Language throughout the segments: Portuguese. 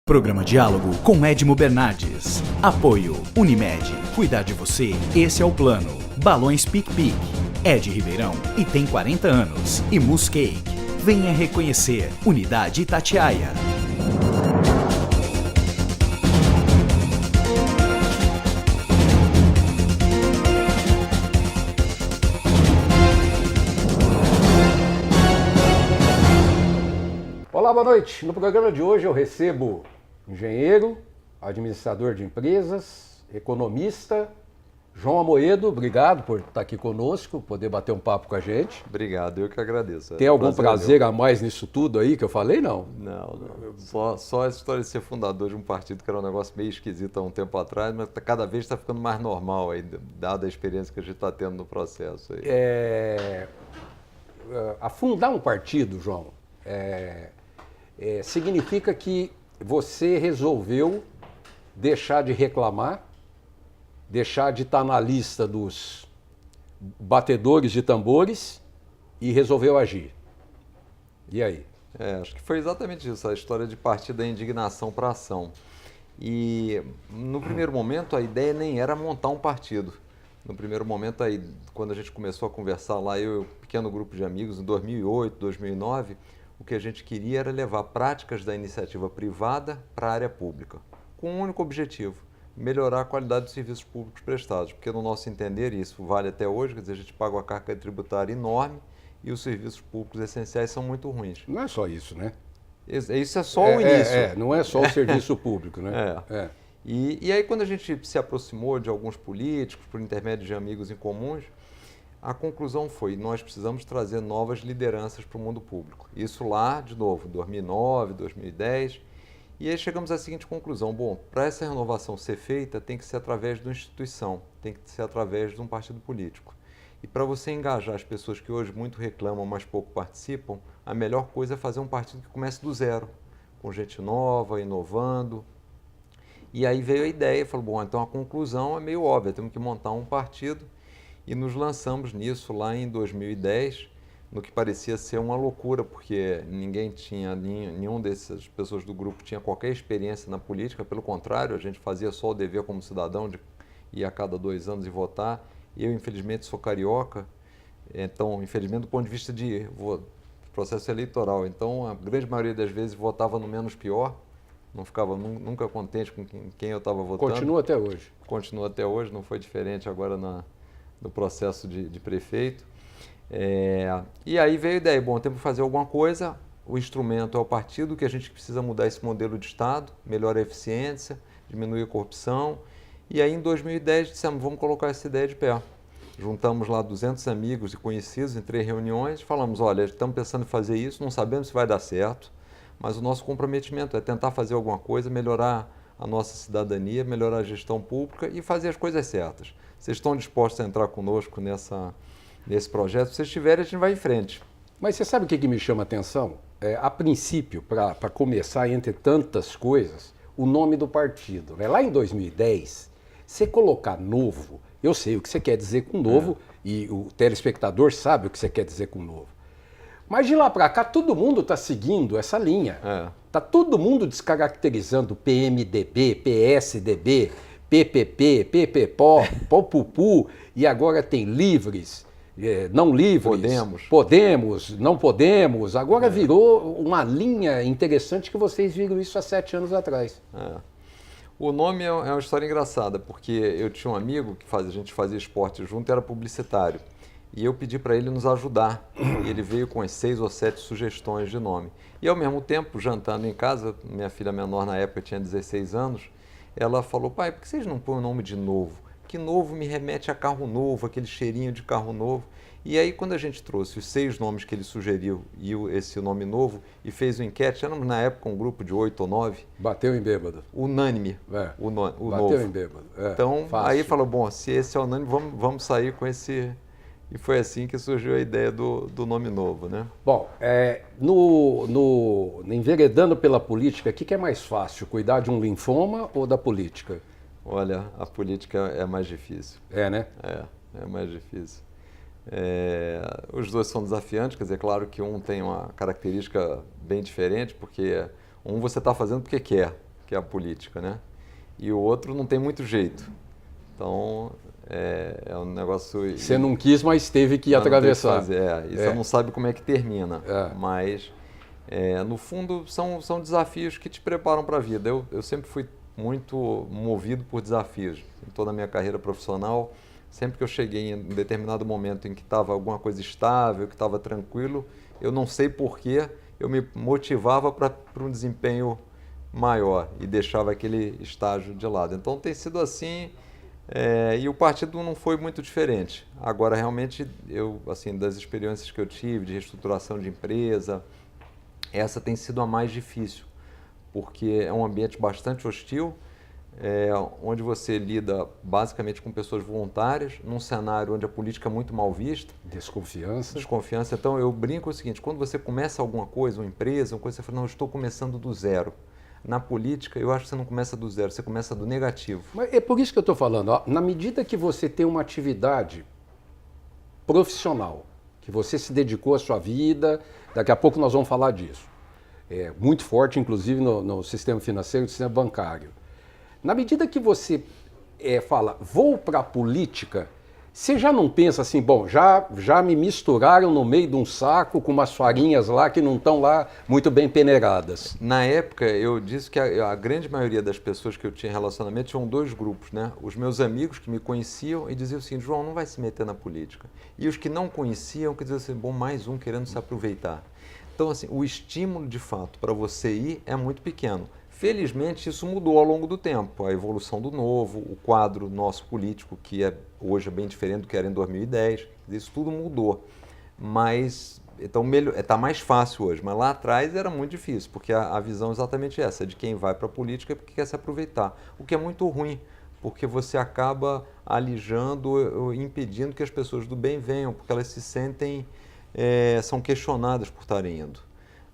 Programa Diálogo com Edmo Bernardes. Apoio Unimed. Cuidar de você, esse é o plano. Balões Pic Pic. Ed Ribeirão e tem 40 anos. E Mousse Cake. Venha reconhecer. Unidade Itatiaia. Olá, boa noite. No programa de hoje eu recebo engenheiro, administrador de empresas, economista, João Amoedo. Obrigado por estar aqui conosco, poder bater um papo com a gente. Obrigado, eu que agradeço. Tem algum prazer a mais nisso tudo aí que eu falei, não? Não. Só essa história de ser fundador de um partido que era um negócio meio esquisito há um tempo atrás, mas cada vez está ficando mais normal aí, dada a experiência que a gente está tendo no processo aí. Afundar um partido, João, significa que você resolveu deixar de reclamar, deixar de estar na lista dos batedores de tambores e resolveu agir. E aí? Acho que foi exatamente isso, a história de partir da indignação para a ação. E no primeiro momento a ideia nem era montar um partido. No primeiro momento, aí, quando a gente começou a conversar lá, eu e um pequeno grupo de amigos, em 2008, 2009, o que a gente queria era levar práticas da iniciativa privada para a área pública, com um único objetivo: melhorar a qualidade dos serviços públicos prestados, porque no nosso entender, e isso vale até hoje, quer dizer, a gente paga uma carga tributária enorme e os serviços públicos essenciais são muito ruins. Não é só isso, né? Isso é só o início. Não é só o serviço público, né? E aí, quando a gente se aproximou de alguns políticos, por intermédio de amigos em comuns, a conclusão foi: nós precisamos trazer novas lideranças para o mundo público. Isso lá, de novo, 2009, 2010. E aí chegamos à seguinte conclusão: bom, para essa renovação ser feita, tem que ser através de uma instituição, tem que ser através de um partido político. E para você engajar as pessoas que hoje muito reclamam, mas pouco participam, a melhor coisa é fazer um partido que comece do zero, com gente nova, inovando. E aí veio a ideia, falou: bom, então a conclusão é meio óbvia, temos que montar um partido. E nos lançamos nisso lá em 2010, no que parecia ser uma loucura, porque ninguém tinha, nenhum dessas pessoas do grupo tinha qualquer experiência na política. Pelo contrário, a gente fazia só o dever como cidadão de ir a cada 2 anos e votar. Eu, infelizmente, sou carioca, então, infelizmente, do ponto de vista de processo eleitoral, então a grande maioria das vezes votava no menos pior, não ficava nunca contente com quem eu estava votando. Continua até hoje. Continua até hoje, não foi diferente agora no processo de prefeito. E aí veio a ideia: bom, temos que fazer alguma coisa, o instrumento é o partido, que a gente precisa mudar esse modelo de Estado, melhorar a eficiência, diminuir a corrupção. E aí em 2010 dissemos: vamos colocar essa ideia de pé. Juntamos lá 200 amigos e conhecidos em 3 reuniões, falamos: olha, estamos pensando em fazer isso, não sabemos se vai dar certo, mas o nosso comprometimento é tentar fazer alguma coisa, melhorar a nossa cidadania, melhorar a gestão pública e fazer as coisas certas. Vocês estão dispostos a entrar conosco nesse projeto? Se vocês estiverem, a gente vai em frente. Mas você sabe o que me chama a atenção? A princípio, para começar, entre tantas coisas, o nome do partido. Lá em 2010, você colocar novo, eu sei o que você quer dizer com novo, e o telespectador sabe o que você quer dizer com novo. Mas de lá para cá, todo mundo está seguindo essa linha. Está todo mundo descaracterizando PMDB, PSDB, PPP, PPPO, POPUPU, e agora tem livres, não livres, podemos, não podemos. Agora virou uma linha interessante que vocês viram isso há 7 anos atrás. O nome é uma história engraçada, porque eu tinha um amigo que a gente fazia esporte junto, era publicitário, e eu pedi para ele nos ajudar, e ele veio com as 6 ou 7 sugestões de nome. E ao mesmo tempo, jantando em casa, minha filha menor na época tinha 16 anos, ela falou: pai, por que vocês não põem o nome de novo? Que novo me remete a carro novo, aquele cheirinho de carro novo. E aí, quando a gente trouxe os 6 nomes que ele sugeriu e esse nome novo, e fez uma enquete, éramos na época um grupo de 8 ou 9. Bateu em bêbado. Unânime, o Bateu novo. em bêbado. Então, fácil. Aí falou: bom, se esse é unânime, vamos sair com esse... E foi assim que surgiu a ideia do nome novo, né? Bom, enveredando pela política, o que é mais fácil, cuidar de um linfoma ou da política? Olha, a política é mais difícil. Né? É mais difícil. Os dois são desafiantes, quer dizer, claro que um tem uma característica bem diferente, porque um você está fazendo porque quer, que é a política, né? E o outro não tem muito jeito. Então, é um negócio... Você não quis, mas teve que atravessar. E você não sabe como é que termina. Mas, no fundo, são desafios que te preparam para a vida. Eu sempre fui muito movido por desafios. Em toda a minha carreira profissional, sempre que eu cheguei em um determinado momento em que estava alguma coisa estável, que estava tranquilo, eu não sei porquê, eu me motivava para um desempenho maior e deixava aquele estágio de lado. Então tem sido assim, e o partido não foi muito diferente. Agora, realmente, das experiências que eu tive de reestruturação de empresa, essa tem sido a mais difícil, porque é um ambiente bastante hostil, onde você lida basicamente com pessoas voluntárias, num cenário onde a política é muito mal vista. Desconfiança. Então, eu brinco o seguinte, quando você começa alguma coisa, uma empresa, você fala, não, eu estou começando do zero. Na política, eu acho que você não começa do zero, você começa do negativo. Mas é por isso que eu estou falando, ó, na medida que você tem uma atividade profissional, que você se dedicou à sua vida, daqui a pouco nós vamos falar disso, muito forte, inclusive, no sistema financeiro e no sistema bancário. Na medida que você fala, vou para a política, você já não pensa assim, bom, já me misturaram no meio de um saco com umas farinhas lá que não estão lá muito bem peneiradas. Na época, eu disse que a grande maioria das pessoas que eu tinha relacionamento tinham dois grupos, né? Os meus amigos que me conheciam e diziam assim, João, não vai se meter na política. E os que não conheciam, que diziam assim, bom, mais um querendo se aproveitar. Então, assim, o estímulo, de fato, para você ir é muito pequeno. Felizmente, isso mudou ao longo do tempo. A evolução do novo, o quadro nosso político, que hoje é bem diferente do que era em 2010, isso tudo mudou. Mas, então, está mais fácil hoje. Mas lá atrás era muito difícil, porque a visão é exatamente essa, de quem vai para a política é porque quer se aproveitar. O que é muito ruim, porque você acaba alijando, impedindo que as pessoas do bem venham, porque elas se sentem, são questionadas por estarem indo.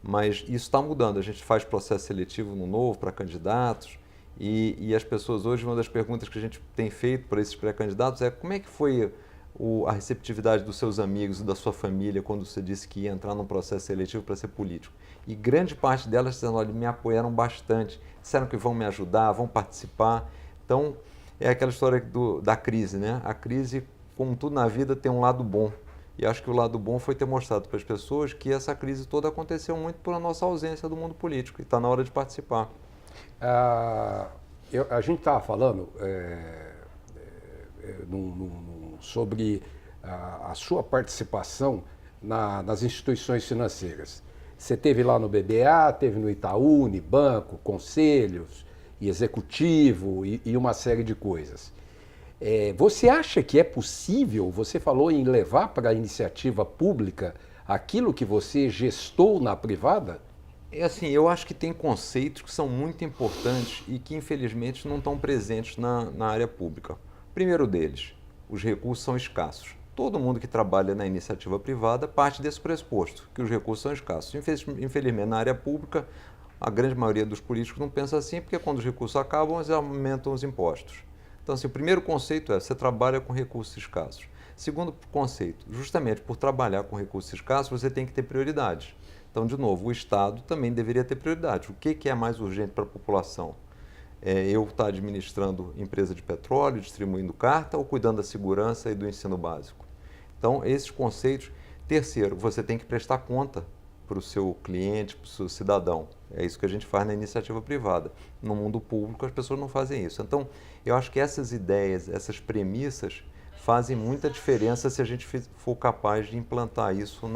Mas isso está mudando, a gente faz processo seletivo no novo para candidatos e as pessoas hoje, uma das perguntas que a gente tem feito para esses pré-candidatos é como é que foi a receptividade dos seus amigos e da sua família quando você disse que ia entrar num processo seletivo para ser político. E grande parte delas dizendo, olha, me apoiaram bastante, disseram que vão me ajudar, vão participar. Então, é aquela história da crise, né? A crise, como tudo na vida, tem um lado bom. E acho que o lado bom foi ter mostrado para as pessoas que essa crise toda aconteceu muito por a nossa ausência do mundo político. E está na hora de participar. A gente estava falando sobre a sua participação nas instituições financeiras. Você teve lá no BBA, teve no Itaú, Unibanco, conselhos, e executivo e uma série de coisas. Você acha que é possível, você falou em levar para a iniciativa pública aquilo que você gestou na privada? Eu acho que tem conceitos que são muito importantes e que infelizmente não estão presentes na área pública. O primeiro deles, os recursos são escassos. Todo mundo que trabalha na iniciativa privada parte desse pressuposto, que os recursos são escassos. Infelizmente, na área pública, a grande maioria dos políticos não pensa assim, porque quando os recursos acabam, eles aumentam os impostos. Então, assim, o primeiro conceito você trabalha com recursos escassos. Segundo conceito, justamente por trabalhar com recursos escassos, você tem que ter prioridades. Então, de novo, o Estado também deveria ter prioridades. O que é mais urgente para a população? Eu estar administrando empresa de petróleo, distribuindo carta ou cuidando da segurança e do ensino básico? Então, esses conceitos. Terceiro, você tem que prestar conta para o seu cliente, para o seu cidadão. É isso que a gente faz na iniciativa privada. No mundo público, as pessoas não fazem isso. Então, eu acho que essas ideias, essas premissas, fazem muita diferença se a gente for capaz de implantar isso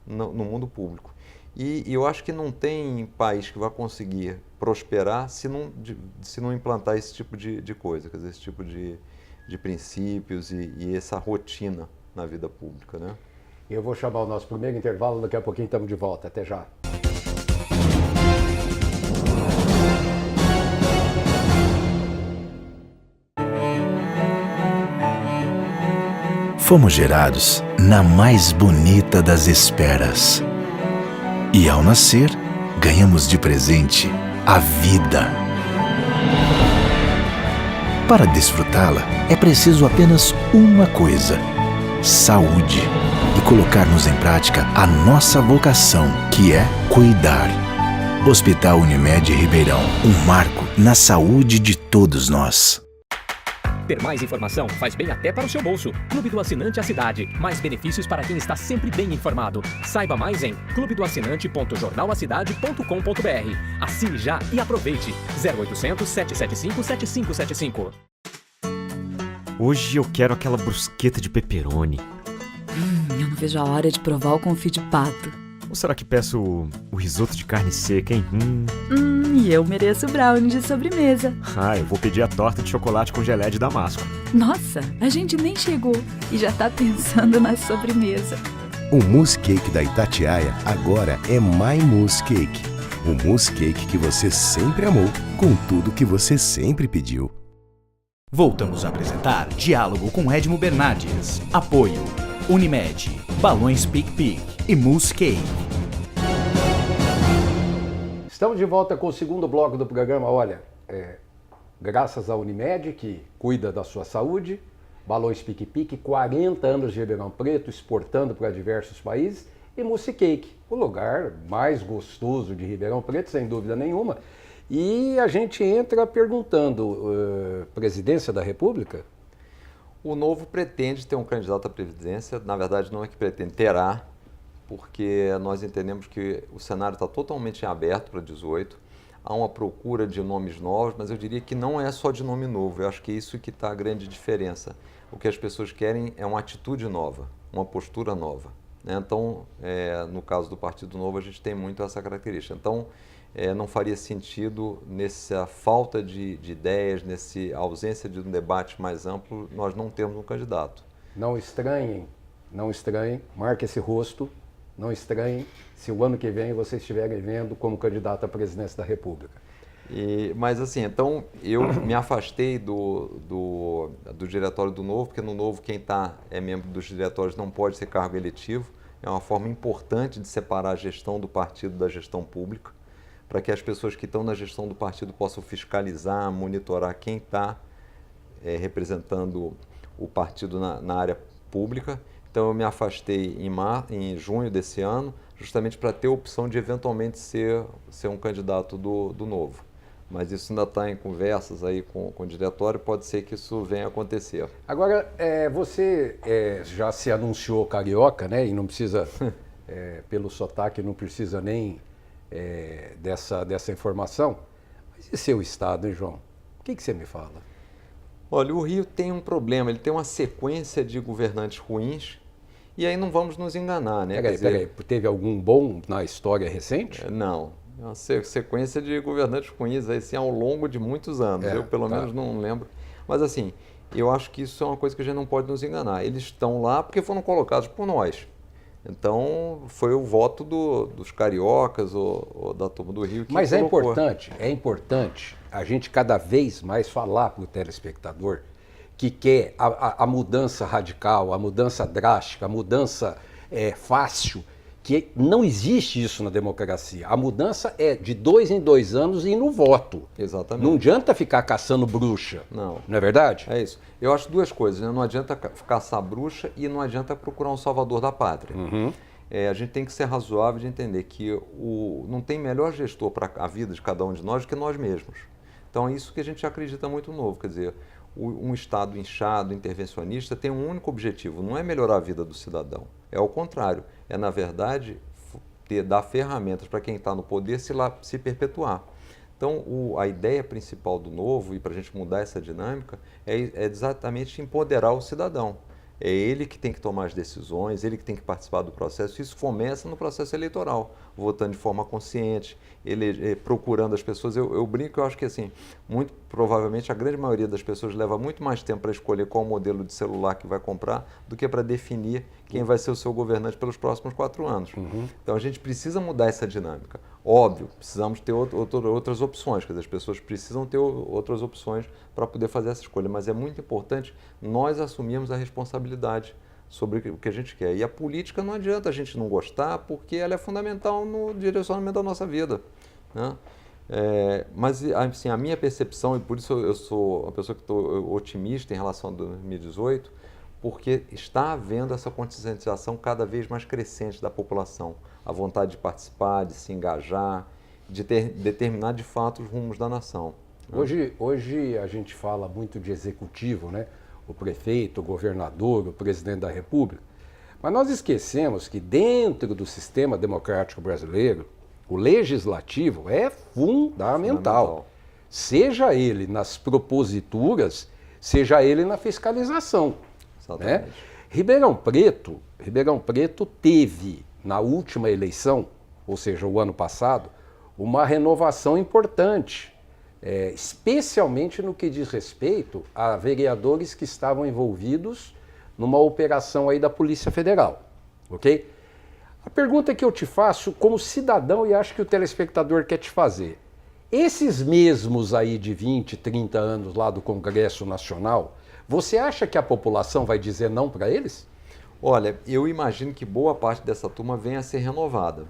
no mundo público. E eu acho que não tem país que vai conseguir prosperar se não implantar esse tipo de coisa, quer dizer, esse tipo de princípios e essa rotina na vida pública, né? Eu vou chamar o nosso primeiro intervalo, daqui a pouquinho estamos de volta. Até já. Fomos gerados na mais bonita das esperas. E ao nascer, ganhamos de presente a vida. Para desfrutá-la, é preciso apenas uma coisa: saúde. E colocarmos em prática a nossa vocação, que é cuidar. Hospital Unimed Ribeirão, um marco na saúde de todos nós. Ter mais informação faz bem até para o seu bolso. Clube do Assinante à Cidade. Mais benefícios para quem está sempre bem informado. Saiba mais em clubedoassinante.jornalacidade.com.br. Assine já e aproveite. 0800 775 7575. Hoje eu quero aquela brusqueta de pepperoni. Eu não vejo a hora de provar o confit de pato. Ou será que peço o risoto de carne seca, hein? E eu mereço o brownie de sobremesa. Eu vou pedir a torta de chocolate com geleia de damasco. Nossa, a gente nem chegou e já tá pensando na sobremesa. O mousse cake da Itatiaia agora é My Mousse Cake. O mousse cake que você sempre amou, com tudo que você sempre pediu. Voltamos a apresentar Diálogo com Edmo Bernardes. Apoio Unimed, Balões Pique Pique e Mousse Cake. Estamos de volta com o segundo bloco do programa. Olha, graças à Unimed, que cuida da sua saúde, Balões Pique Pique, 40 anos de Ribeirão Preto, exportando para diversos países, e Mousse Cake, o lugar mais gostoso de Ribeirão Preto, sem dúvida nenhuma. E a gente entra perguntando, presidência da República? O Novo pretende ter um candidato à presidência, na verdade não é que pretende, terá, porque nós entendemos que o cenário está totalmente em aberto para 18, há uma procura de nomes novos, mas eu diria que não é só de nome novo, eu acho que é isso que está a grande diferença. O que as pessoas querem é uma atitude nova, uma postura nova, né? Então, no caso do Partido Novo, a gente tem muito essa característica. Então, não faria sentido, nessa falta de ideias, nessa ausência de um debate mais amplo, nós não termos um candidato. Não estranhem, marque esse rosto, não estranhem se o ano que vem vocês estiverem vendo como candidato à presidência da República. Mas assim, então eu me afastei do diretório do Novo, porque no Novo quem é membro dos diretórios não pode ser cargo eletivo. É uma forma importante de separar a gestão do partido da gestão pública, para que as pessoas que estão na gestão do partido possam fiscalizar, monitorar quem está representando o partido na área pública. Então eu me afastei em junho desse ano, justamente para ter a opção de eventualmente ser um candidato do Novo. Mas isso ainda está em conversas aí com o diretório, pode ser que isso venha a acontecer. Agora, você já se anunciou carioca, né? E não precisa, pelo sotaque, não precisa nem dessa informação. Mas e seu estado, hein, João? O que você me fala? Olha, o Rio tem um problema, ele tem uma sequência de governantes ruins, e aí não vamos nos enganar, né? Peraí, teve algum bom na história recente? Não, é uma sequência de governantes ruins aí, assim, ao longo de muitos anos, eu pelo menos não lembro. Mas assim, eu acho que isso é uma coisa que a gente não pode nos enganar. Eles estão lá porque foram colocados por nós. Então, foi o voto dos cariocas ou da turma do Rio que Mas colocou. é importante a gente cada vez mais falar para o telespectador que quer a mudança radical, a mudança drástica, a mudança fácil, que não existe isso na democracia. A mudança é de 2 em 2 anos e no voto. Exatamente. Não adianta ficar caçando bruxa. Não é verdade? É isso. Eu acho duas coisas, né? Não adianta caçar bruxa e não adianta procurar um salvador da pátria. Uhum. A gente tem que ser razoável de entender que não tem melhor gestor para a vida de cada um de nós do que nós mesmos. Então é isso que a gente acredita muito novo, quer dizer, um Estado inchado, intervencionista, tem um único objetivo, não é melhorar a vida do cidadão, é ao contrário, é na verdade dar ferramentas para quem está no poder se perpetuar. Então a ideia principal do Novo, e para a gente mudar essa dinâmica, é exatamente empoderar o cidadão. É ele que tem que tomar as decisões, ele que tem que participar do processo. Isso começa no processo eleitoral, votando de forma consciente, ele procurando as pessoas. Eu brinco, eu acho que assim, muito provavelmente a grande maioria das pessoas leva muito mais tempo para escolher qual modelo de celular que vai comprar do que para definir quem vai ser o seu governante pelos próximos 4 anos. Uhum. Então a gente precisa mudar essa dinâmica. Óbvio, precisamos ter outras opções, quer dizer, as pessoas precisam ter outras opções para poder fazer essa escolha, mas é muito importante nós assumirmos a responsabilidade sobre o que a gente quer. E a política não adianta a gente não gostar, porque ela é fundamental no direcionamento da nossa vida, né? Mas assim, a minha percepção, e por isso eu sou uma pessoa que estou otimista em relação a 2018, porque está havendo essa conscientização cada vez mais crescente da população, a vontade de participar, de se engajar. de determinar de fato os rumos da nação. Hoje a gente fala muito de executivo, né? O prefeito, o governador, o presidente da República. Mas nós esquecemos que dentro do sistema democrático brasileiro, o legislativo é fundamental. Seja ele nas proposituras, seja ele na fiscalização. Né? Ribeirão Preto teve, na última eleição, ou seja, o ano passado, uma renovação importante. Especialmente no que diz respeito a vereadores que estavam envolvidos numa operação aí da Polícia Federal, ok? A pergunta que eu te faço como cidadão e acho que o telespectador quer te fazer, esses mesmos aí de 20, 30 anos lá do Congresso Nacional, você acha que a população vai dizer não para eles? Olha, eu imagino que boa parte dessa turma venha a ser renovada.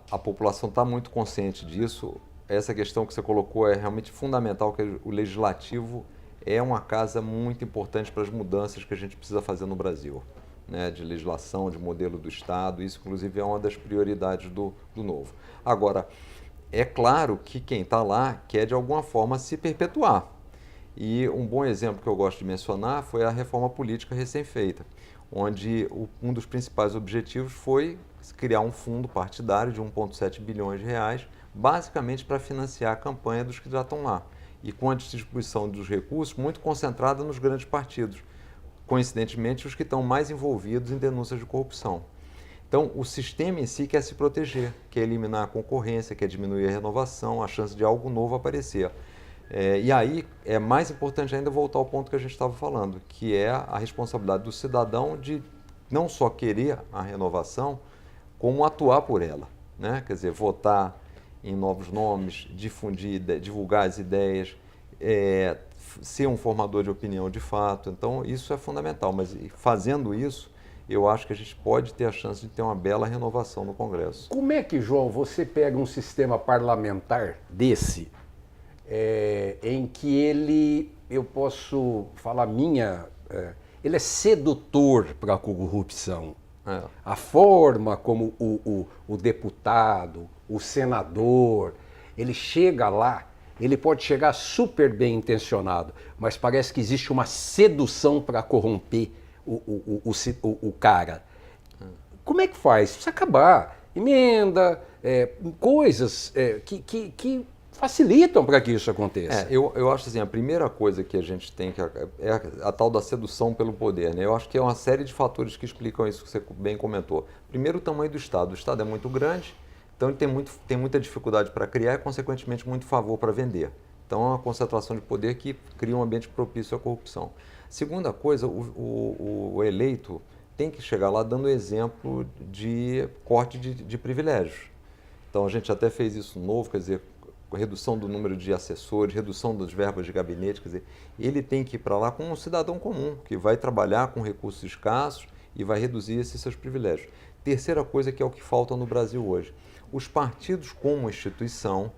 A população está muito consciente disso. Essa questão que você colocou é realmente fundamental, que o legislativo é uma casa muito importante para as mudanças que a gente precisa fazer no Brasil, né? De legislação, de modelo do Estado, isso inclusive é uma das prioridades do novo. Agora, é claro que quem está lá quer de alguma forma se perpetuar. E um bom exemplo que eu gosto de mencionar foi a reforma política recém-feita, onde um dos principais objetivos foi criar um fundo partidário de 1,7 bilhões de reais, basicamente para financiar a campanha dos que já estão lá, e com a distribuição dos recursos muito concentrada nos grandes partidos, coincidentemente os que estão mais envolvidos em denúncias de corrupção. Então, o sistema em si quer se proteger, quer eliminar a concorrência, quer diminuir a renovação, a chance de algo novo aparecer. E aí é mais importante ainda voltar ao ponto que a gente estava falando, que é a responsabilidade do cidadão de não só querer a renovação, como atuar por ela, né? Quer dizer, votar em novos nomes, divulgar as ideias, ser um formador de opinião de fato. Então, isso é fundamental. Mas fazendo isso, eu acho que a gente pode ter a chance de ter uma bela renovação no Congresso. Como é que, João, você pega um sistema parlamentar desse, em que eu posso falar ele é sedutor para a corrupção? A forma como o deputado, o senador, ele chega lá, ele pode chegar super bem intencionado, mas parece que existe uma sedução para corromper o cara. Como é que faz? Precisa acabar. Emenda, coisas que facilitam para que isso aconteça. Eu acho assim, a primeira coisa que a gente tem que é a tal da sedução pelo poder, né? Eu acho que é uma série de fatores que explicam isso que você bem comentou. Primeiro, o tamanho do Estado. O Estado é muito grande, então ele tem muita dificuldade para criar e, consequentemente, muito favor para vender. Então, é uma concentração de poder que cria um ambiente propício à corrupção. Segunda coisa, o eleito tem que chegar lá dando exemplo de corte de privilégios. Então, a gente até fez isso novo, quer dizer, redução do número de assessores, redução das verbas de gabinete, quer dizer, ele tem que ir para lá como um cidadão comum, que vai trabalhar com recursos escassos e vai reduzir esses seus privilégios. Terceira coisa que é o que falta no Brasil hoje. Os partidos como instituição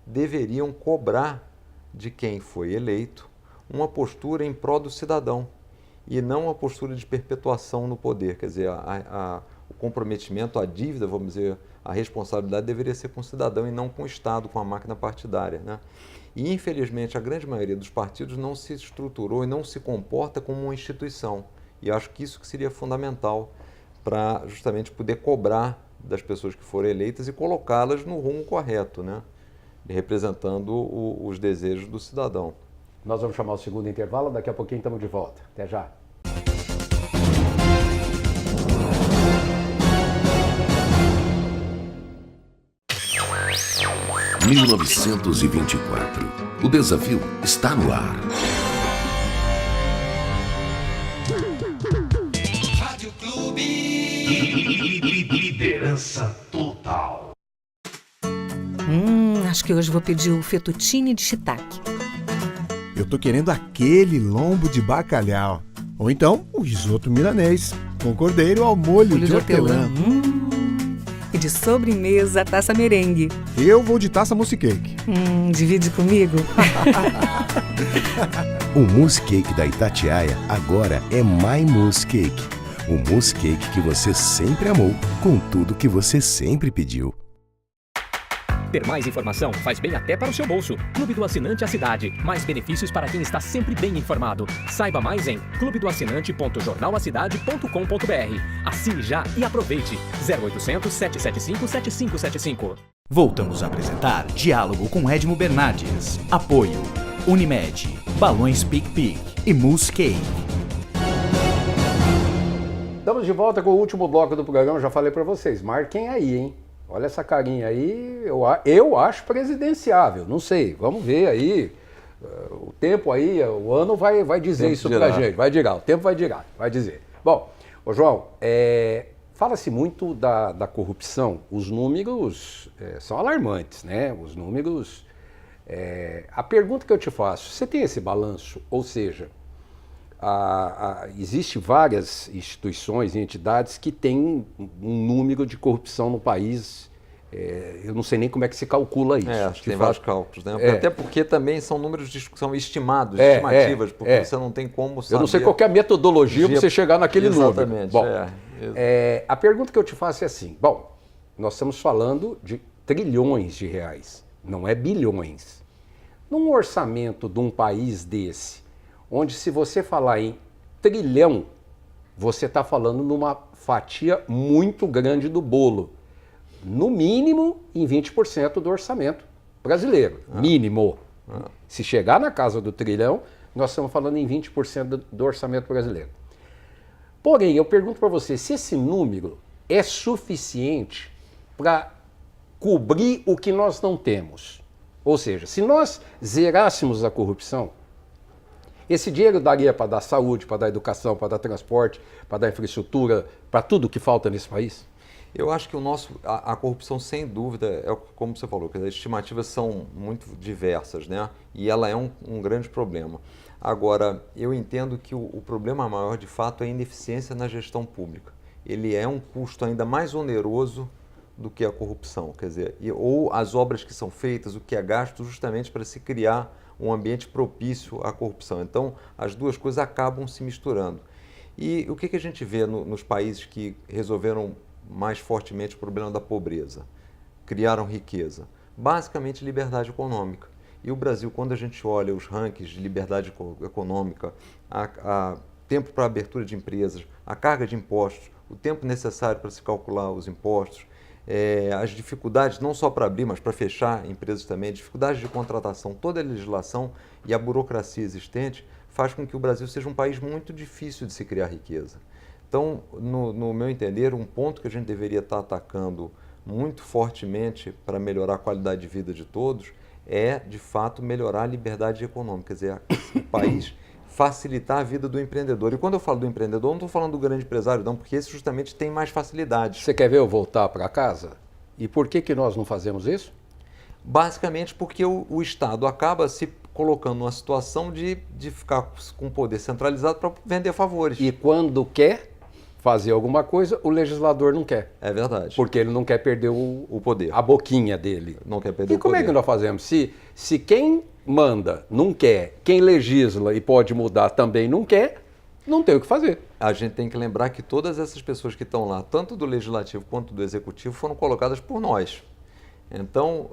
deveriam cobrar de quem foi eleito uma postura em prol do cidadão e não uma postura de perpetuação no poder, quer dizer, o comprometimento, a dívida, vamos dizer, a responsabilidade deveria ser com o cidadão e não com o Estado, com a máquina partidária, né? E, infelizmente, a grande maioria dos partidos não se estruturou e não se comporta como uma instituição. E acho que isso que seria fundamental para justamente poder cobrar das pessoas que foram eleitas e colocá-las no rumo correto, né? Representando os desejos do cidadão. Nós vamos chamar o segundo intervalo, daqui a pouquinho estamos de volta. Até já. Em 1924, o desafio está no ar. Rádio Clube. Liderança total. Acho que hoje vou pedir o fettuccine de shiitake. Eu tô querendo aquele lombo de bacalhau. Ou então, o risoto milanês, com cordeiro ao molho de hortelã. E de sobremesa, taça merengue. Eu vou de taça mousse cake. Divide comigo? O mousse cake da Itatiaia agora é My Mousse Cake. O mousse cake que você sempre amou, com tudo que você sempre pediu. Ter mais informação faz bem até para o seu bolso. Clube do Assinante à Cidade. Mais benefícios para quem está sempre bem informado. Saiba mais em clubedoassinante.jornalacidade.com.br. Assine já e aproveite. 0800 775 7575. Voltamos a apresentar Diálogo com Edmo Bernardes. Apoio Unimed, Balões PicPic e Mousse Cake. Estamos de volta com o último bloco do programa, já falei para vocês, marquem aí, hein? Olha essa carinha aí, eu acho presidenciável, não sei, vamos ver aí, o tempo aí, o ano vai dizer isso pra gente, vai dizer, o tempo vai dizer. Bom, ô João, fala-se muito da corrupção, os números são alarmantes, né? Os números, a pergunta que eu te faço, você tem esse balanço, ou seja, existe várias instituições e entidades que têm um número de corrupção no país. Eu não sei nem como é que se calcula isso. Acho que tem vários cálculos, né? Até porque também são números que são estimados, estimativas, porque você não tem como saber. Eu não sei qual que é a metodologia para você chegar naquele número. Bom, a pergunta que eu te faço é assim, bom, nós estamos falando de trilhões de reais, não é bilhões. Num orçamento de um país desse, onde se você falar em trilhão, você está falando numa fatia muito grande do bolo. No mínimo em 20% do orçamento brasileiro. Mínimo. Se chegar na casa do trilhão, nós estamos falando em 20% do orçamento brasileiro. Porém, eu pergunto para você, se esse número é suficiente para cobrir o que nós não temos. Ou seja, se nós zerássemos a corrupção, esse dinheiro daria para dar saúde, para dar educação, para dar transporte, para dar infraestrutura, para tudo que falta nesse país? Eu acho que a corrupção, sem dúvida, é como você falou, que as estimativas são muito diversas, né? E ela é um grande problema. Agora, eu entendo que o problema maior, de fato, é a ineficiência na gestão pública. Ele é um custo ainda mais oneroso do que a corrupção, quer dizer, ou as obras que são feitas, o que é gasto justamente para se criar um ambiente propício à corrupção. Então, as duas coisas acabam se misturando. E o que a gente vê nos países que resolveram mais fortemente o problema da pobreza, criaram riqueza? Basicamente, liberdade econômica. E o Brasil, quando a gente olha os rankings de liberdade econômica, a tempo para abertura de empresas, a carga de impostos, o tempo necessário para se calcular os impostos, as dificuldades não só para abrir, mas para fechar empresas também, dificuldades de contratação, toda a legislação e a burocracia existente faz com que o Brasil seja um país muito difícil de se criar riqueza. Então, no meu entender, um ponto que a gente deveria estar atacando muito fortemente para melhorar a qualidade de vida de todos é, de fato, melhorar a liberdade econômica, quer dizer, o país facilitar a vida do empreendedor. E quando eu falo do empreendedor, não estou falando do grande empresário, não, porque esse justamente tem mais facilidade. Você quer ver eu voltar para casa? E por que nós não fazemos isso? Basicamente porque o Estado acaba se colocando numa situação de ficar com poder centralizado para vender favores. E quando quer fazer alguma coisa, o legislador não quer. É verdade. Porque ele não quer perder o poder. A boquinha dele. Não quer perder o poder. E como é que nós fazemos? Se quem manda não quer, quem legisla e pode mudar também não quer, não tem o que fazer. A gente tem que lembrar que todas essas pessoas que estão lá, tanto do legislativo quanto do executivo, foram colocadas por nós. Então,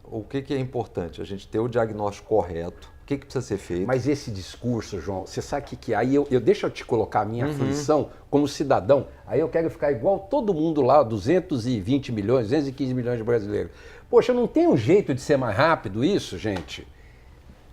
o que é importante? A gente ter o diagnóstico correto. O que precisa ser feito? Mas esse discurso, João, você sabe o que é? Aí deixa eu te colocar a minha aflição como cidadão. Aí eu quero ficar igual todo mundo lá, 220 milhões, 215 milhões de brasileiros. Poxa, não tem um jeito de ser mais rápido isso, gente?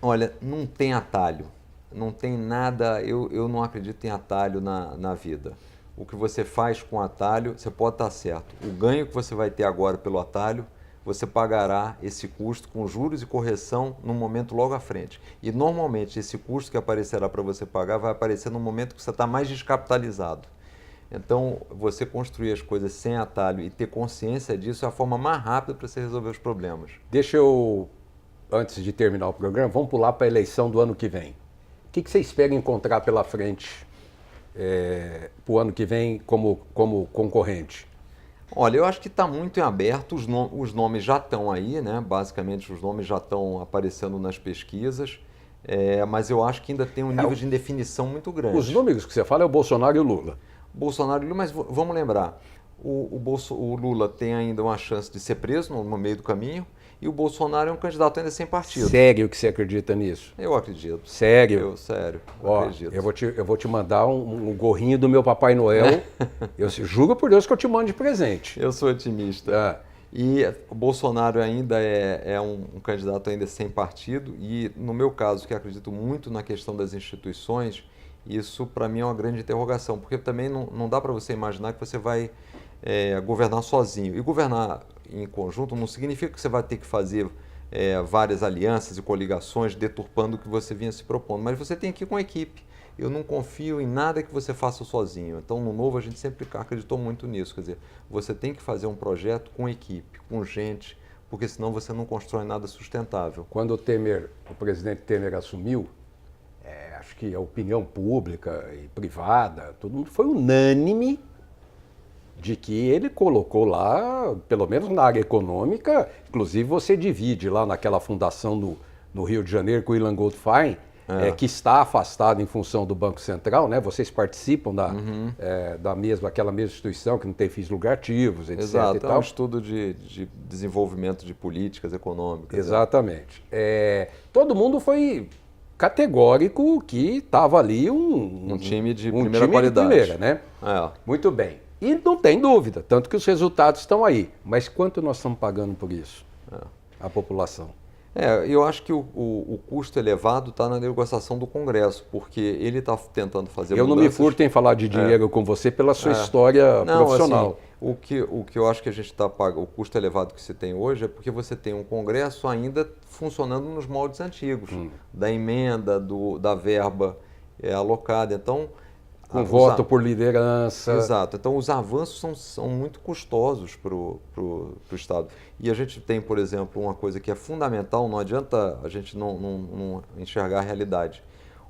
Olha, não tem atalho. Não tem nada, eu não acredito em atalho na vida. O que você faz com atalho, você pode estar certo. O ganho que você vai ter agora pelo atalho, você pagará esse custo com juros e correção no momento logo à frente. E normalmente esse custo que aparecerá para você pagar vai aparecer no momento que você está mais descapitalizado. Então, você construir as coisas sem atalho e ter consciência disso é a forma mais rápida para você resolver os problemas. Deixa eu, antes de terminar o programa, vamos pular para a eleição do ano que vem. O que você espera encontrar pela frente para o ano que vem como concorrente? Olha, eu acho que está muito em aberto, os nomes já estão aí, né? Basicamente os nomes já estão aparecendo nas pesquisas, mas eu acho que ainda tem um nível de indefinição muito grande. Os números que você fala é o Bolsonaro e o Lula. Bolsonaro e Lula, mas vamos lembrar, o Lula tem ainda uma chance de ser preso no meio do caminho E o Bolsonaro é um candidato ainda sem partido. Sério que você acredita nisso? Eu acredito. Sério? Sério, acredito. Eu vou te mandar um gorrinho do meu Papai Noel. Eu juro por Deus que eu te mando de presente. Eu sou otimista. E o Bolsonaro ainda é um candidato ainda sem partido. E no meu caso, que acredito muito na questão das instituições, isso para mim é uma grande interrogação. Porque também não dá para você imaginar que você vai governar sozinho. E governar em conjunto não significa que você vai ter que fazer várias alianças e coligações deturpando o que você vinha se propondo, mas você tem que ir com a equipe. Eu não confio em nada que você faça sozinho. Então, no Novo, a gente sempre acreditou muito nisso. Quer dizer, você tem que fazer um projeto com equipe, com gente, porque senão você não constrói nada sustentável. Quando o presidente Temer assumiu, acho que a opinião pública e privada, todo mundo foi unânime de que ele colocou lá, pelo menos na área econômica, inclusive você divide lá naquela fundação no Rio de Janeiro com o Ilan Goldfein, que está afastado em função do Banco Central, né? Vocês participam daquela mesma instituição que não tem fins lucrativos, etc. Exato, e tal. É um estudo de desenvolvimento de políticas econômicas. Exatamente. Todo mundo foi categórico que estava ali um time de primeira primeira qualidade. Primeira, né? Muito bem. E não tem dúvida, tanto que os resultados estão aí. Mas quanto nós estamos pagando por isso? A população. Eu acho que o custo elevado está na negociação do Congresso, porque ele está tentando fazer mudanças. Eu não me furto em falar de dinheiro com você pela sua história profissional. Assim, o que eu acho que a gente está pagando, o custo elevado que se tem hoje é porque você tem um Congresso ainda funcionando nos moldes antigos, da emenda, da verba alocada. Então, com voto por liderança. Exato. Então, os avanços são muito custosos para o Estado. E a gente tem, por exemplo, uma coisa que é fundamental, não adianta a gente não enxergar a realidade.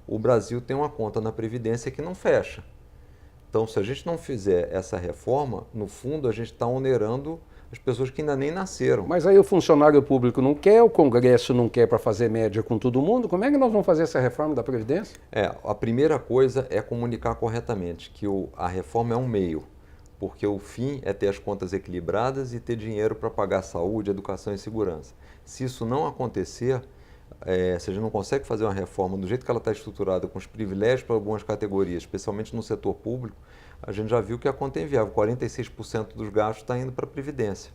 O Brasil tem uma conta na Previdência que não fecha. Então, se a gente não fizer essa reforma, no fundo, a gente está onerando as pessoas que ainda nem nasceram. Mas aí o funcionário público não quer, o Congresso não quer para fazer média com todo mundo. Como é que nós vamos fazer essa reforma da Previdência? A primeira coisa é comunicar corretamente que a reforma é um meio, porque o fim é ter as contas equilibradas e ter dinheiro para pagar saúde, educação e segurança. Se isso não acontecer, se a gente não consegue fazer uma reforma do jeito que ela está estruturada, com os privilégios para algumas categorias, especialmente no setor público, a gente já viu que a conta é inviável. 46% dos gastos está indo para a Previdência.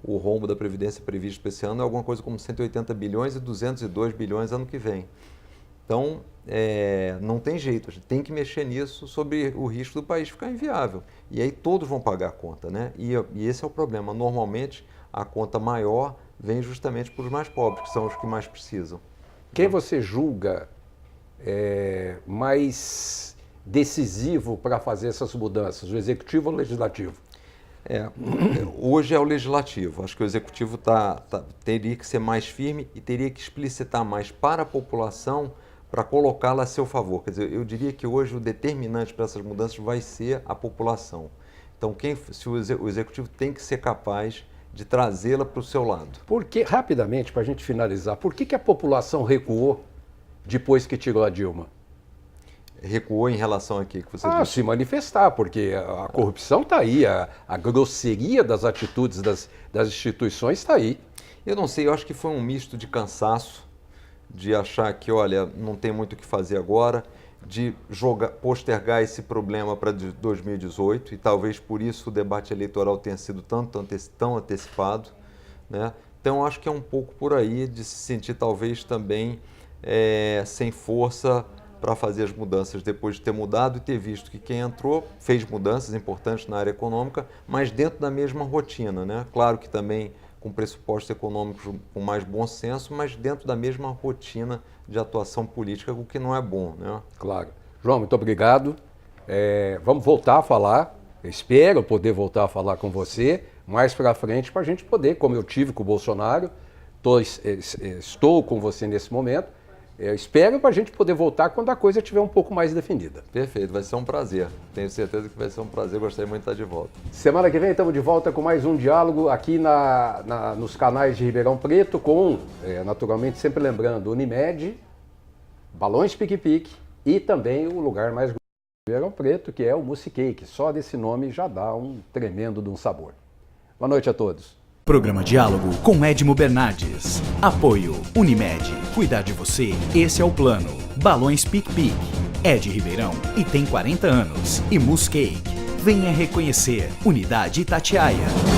O rombo da Previdência previsto para esse ano é alguma coisa como 180 bilhões e 202 bilhões ano que vem. Então, não tem jeito, a gente tem que mexer nisso sobre o risco do país ficar inviável. E aí todos vão pagar a conta, né? E esse é o problema. Normalmente, a conta maior vem justamente para os mais pobres, que são os que mais precisam. Quem você julga mais decisivo para fazer essas mudanças, o Executivo ou o Legislativo? Hoje é o Legislativo. Acho que o Executivo teria que ser mais firme e teria que explicitar mais para a população para colocá-la a seu favor. Quer dizer, eu diria que hoje o determinante para essas mudanças vai ser a população. Então, o Executivo tem que ser capaz de trazê-la para o seu lado. Porque, rapidamente, para a gente finalizar, por que a população recuou depois que tirou a Dilma? Recuou em relação a quê que você disse? Se manifestar, porque a corrupção está aí, a grosseria das atitudes das instituições está aí. Eu não sei, eu acho que foi um misto de cansaço, de achar que, olha, não tem muito o que fazer agora, de postergar esse problema para 2018, e talvez por isso o debate eleitoral tenha sido tão antecipado, né? Então, acho que é um pouco por aí de se sentir talvez também sem força para fazer as mudanças depois de ter mudado e ter visto que quem entrou fez mudanças importantes na área econômica, mas dentro da mesma rotina, né? Claro que também com pressupostos econômicos com mais bom senso, mas dentro da mesma rotina de atuação política, o que não é bom, né? Claro. João, muito obrigado. Vamos voltar a falar, eu espero poder voltar a falar com você mais para frente para a gente poder, como eu tive com o Bolsonaro, estou com você nesse momento, eu espero para a gente poder voltar quando a coisa estiver um pouco mais definida. Perfeito, vai ser um prazer. Tenho certeza que vai ser um prazer, gostaria muito de estar de volta. Semana que vem estamos de volta com mais um diálogo aqui nos canais de Ribeirão Preto com, naturalmente, sempre lembrando, Unimed, Balões Pique-Pique e também o lugar mais de Ribeirão Preto, que é o Mousse Cake. Só desse nome já dá um tremendo de um sabor. Boa noite a todos. Programa Diálogo com Edmo Bernardes. Apoio Unimed. Cuidar de você, esse é o plano. Balões Pique-Pique. Ed Ribeirão e tem 40 anos. E Muscake. Venha reconhecer Unidade Itatiaia.